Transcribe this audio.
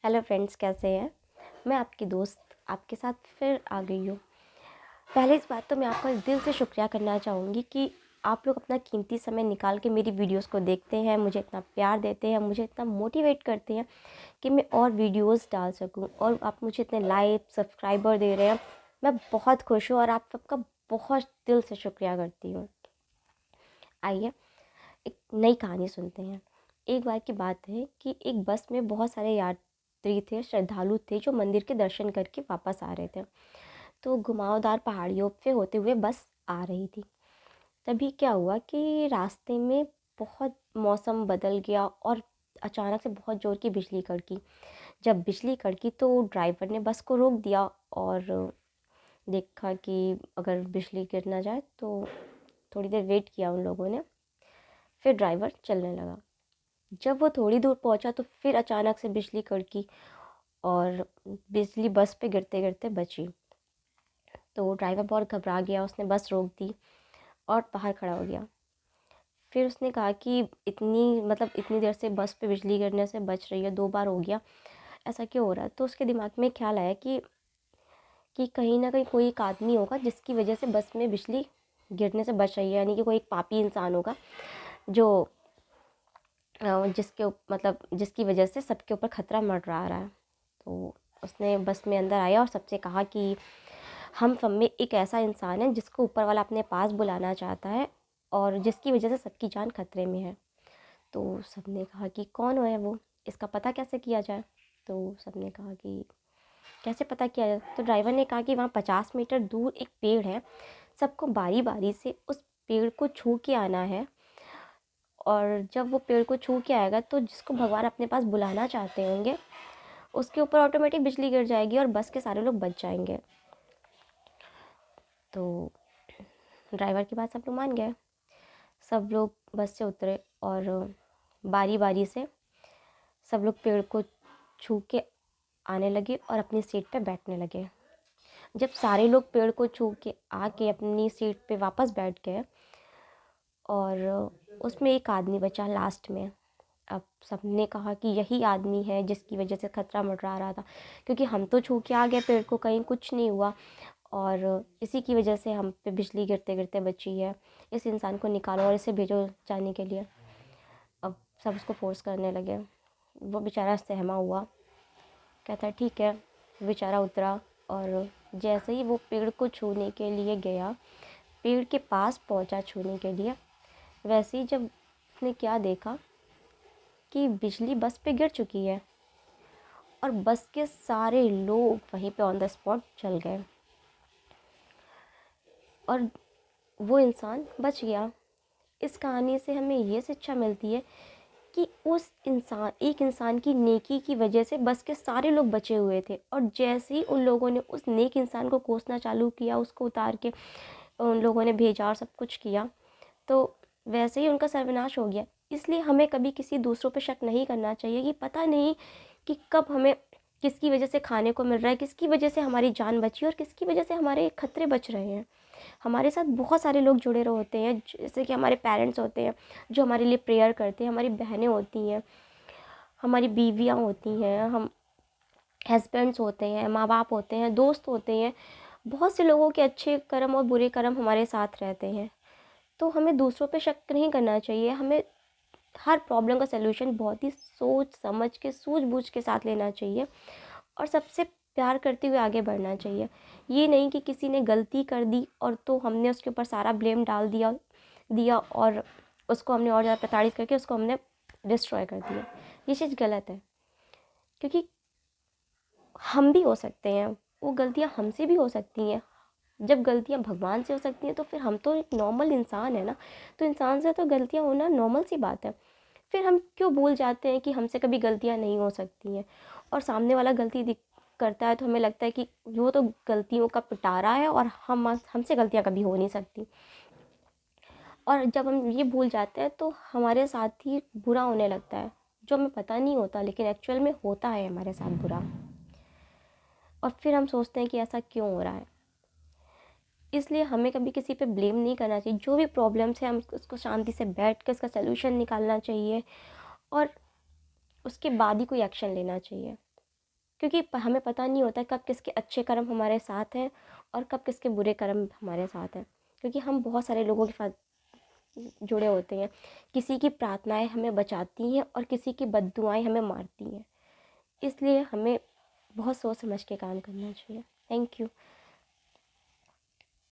Hello friends, कैसे हैं। मैं आपकी दोस्त आपके साथ फिर आ गई हूँ। पहले इस बात तो मैं आपका दिल से शुक्रिया करना चाहूँगी कि आप लोग अपना कीमती समय निकाल के मेरी वीडियोस को देखते हैं, मुझे इतना प्यार देते हैं, मुझे इतना मोटिवेट करते हैं कि मैं और वीडियोस डाल सकूँ, और आप मुझे इतने लाइक सब्सक्राइबर दे रहे हैं। मैं बहुत खुश हूँ और आप सबका बहुत दिल से शुक्रिया करती हूँ। आइए एक नई कहानी सुनते हैं। एक बार की बात है कि एक बस में बहुत सारे यात्री थे, श्रद्धालु थे, जो मंदिर के दर्शन करके वापस आ रहे थे। तो घुमावदार पहाड़ियों पे होते हुए बस आ रही थी। तभी क्या हुआ कि रास्ते में बहुत मौसम बदल गया और अचानक से बहुत ज़ोर की बिजली कड़की। जब बिजली कड़की तो ड्राइवर ने बस को रोक दिया और देखा कि अगर बिजली गिर ना जाए तो थोड़ी देर वेट किया उन लोगों ने। फिर ड्राइवर चलने लगा। जब वो थोड़ी दूर पहुंचा तो फिर अचानक से बिजली कड़की और बिजली बस पे गिरते गिरते बची। तो ड्राइवर बहुत घबरा गया, उसने बस रोक दी और बाहर खड़ा हो गया। फिर उसने कहा कि इतनी देर से बस पे बिजली गिरने से बच रही है, 2 बार हो गया, ऐसा क्यों हो रहा है। तो उसके दिमाग में ख्याल आया कि कहीं ना कहीं कोई एक आदमी होगा जिसकी वजह से बस में बिजली गिरने से बच रही है, यानी कि कोई एक पापी इंसान होगा जो जिसकी वजह से सबके ऊपर खतरा मंडरा रहा है। तो उसने बस में अंदर आया और सबसे कहा कि हम सब में एक ऐसा इंसान है जिसको ऊपर वाला अपने पास बुलाना चाहता है और जिसकी वजह से सबकी जान खतरे में है। तो सबने कहा कि कौन है वो, इसका पता कैसे किया जाए। तो सबने कहा कि कैसे पता किया जाए। तो ड्राइवर ने कहा कि वहाँ 50 मीटर दूर एक पेड़ है, सबको बारी बारी से उस पेड़ को छू के आना है, और जब वो पेड़ को छू के आएगा तो जिसको भगवान अपने पास बुलाना चाहते होंगे उसके ऊपर ऑटोमेटिक बिजली गिर जाएगी और बस के सारे लोग बच जाएंगे। तो ड्राइवर की बात सब लोग मान गए। सब लोग बस से उतरे और बारी बारी से सब लोग पेड़ को छू के आने लगे और अपनी सीट पे बैठने लगे। जब सारे लोग पेड़ को छू के आके अपनी सीट पे वापस बैठ गए और उसमें एक आदमी बचा लास्ट में। अब सबने कहा कि यही आदमी है जिसकी वजह से खतरा मंडरा रहा था, क्योंकि हम तो छू के आ गए पेड़ को, कहीं कुछ नहीं हुआ, और इसी की वजह से हम पे बिजली गिरते गिरते बची है। इस इंसान को निकालो और इसे भेजो जाने के लिए। अब सब उसको फोर्स करने लगे। वो बेचारा सहमा हुआ, कहता ठीक है। बेचारा उतरा और जैसे ही वो पेड़ को छूने के लिए गया, पेड़ के पास पहुंचा छूने के लिए, वैसे ही जब उसने क्या देखा कि बिजली बस पे गिर चुकी है और बस के सारे लोग वहीं पे ऑन द स्पॉट जल गए और वो इंसान बच गया। इस कहानी से हमें ये शिक्षा मिलती है कि एक इंसान की नेकी की वजह से बस के सारे लोग बचे हुए थे, और जैसे ही उन लोगों ने उस नेक इंसान को कोसना चालू किया, उसको उतार के उन लोगों ने भेजा और सब कुछ किया, तो वैसे ही उनका सर्वनाश हो गया। इसलिए हमें कभी किसी दूसरों पे शक नहीं करना चाहिए कि पता नहीं कि कब हमें किसकी वजह से खाने को मिल रहा है, किसकी वजह से हमारी जान बची और किसकी वजह से हमारे खतरे बच रहे हैं। हमारे साथ बहुत सारे लोग जुड़े रहे होते हैं, जैसे कि हमारे पेरेंट्स होते हैं जो हमारे लिए प्रेयर करते हैं, हमारी बहनें होती हैं, हमारी बीवियाँ होती हैं, हम हस्बैंड्स होते हैं, माँ बाप होते हैं, दोस्त होते हैं। बहुत से लोगों के अच्छे कर्म और बुरे कर्म हमारे साथ रहते हैं। तो हमें दूसरों पे शक नहीं करना चाहिए। हमें हर प्रॉब्लम का सलूशन बहुत ही सोच समझ के सूझबूझ के साथ लेना चाहिए और सबसे प्यार करते हुए आगे बढ़ना चाहिए। ये नहीं कि किसी ने गलती कर दी और तो हमने उसके ऊपर सारा ब्लेम डाल दिया दिया और उसको हमने और ज़्यादा प्रताड़ित करके उसको हमने डिस्ट्रॉय कर दिया। ये चीज़ गलत है, क्योंकि हम भी हो सकते हैं, वो गलतियाँ हमसे भी हो सकती हैं। जब गलतियाँ भगवान से हो सकती हैं तो फिर हम तो एक नॉर्मल इंसान है ना, तो इंसान से तो गलतियाँ होना नॉर्मल सी बात है। फिर हम क्यों भूल जाते हैं कि हमसे कभी गलतियाँ नहीं हो सकती हैं, और सामने वाला गलती करता है तो हमें लगता है कि वो तो गलतियों का पिटारा है और हमसे गलतियाँ कभी हो नहीं सकती। और जब हम ये भूल जाते हैं तो हमारे साथ ही बुरा होने लगता है, जो हमें पता नहीं होता लेकिन एक्चुअल में होता है हमारे साथ बुरा। और फिर हम सोचते हैं कि ऐसा क्यों हो रहा है। इसलिए हमें कभी किसी पे ब्लेम नहीं करना चाहिए। जो भी प्रॉब्लम्स है हम उसको शांति से बैठ कर उसका सलूशन निकालना चाहिए और उसके बाद ही कोई एक्शन लेना चाहिए। क्योंकि हमें पता नहीं होता कब किसके अच्छे कर्म हमारे साथ हैं और कब किसके बुरे कर्म हमारे साथ हैं, क्योंकि हम बहुत सारे लोगों के साथ जुड़े होते हैं। किसी की प्रार्थनाएं हमें बचाती हैं और किसी की बद्दुआएं हमें मारती हैं। इसलिए हमें बहुत सोच समझ के काम करना चाहिए। Thank you.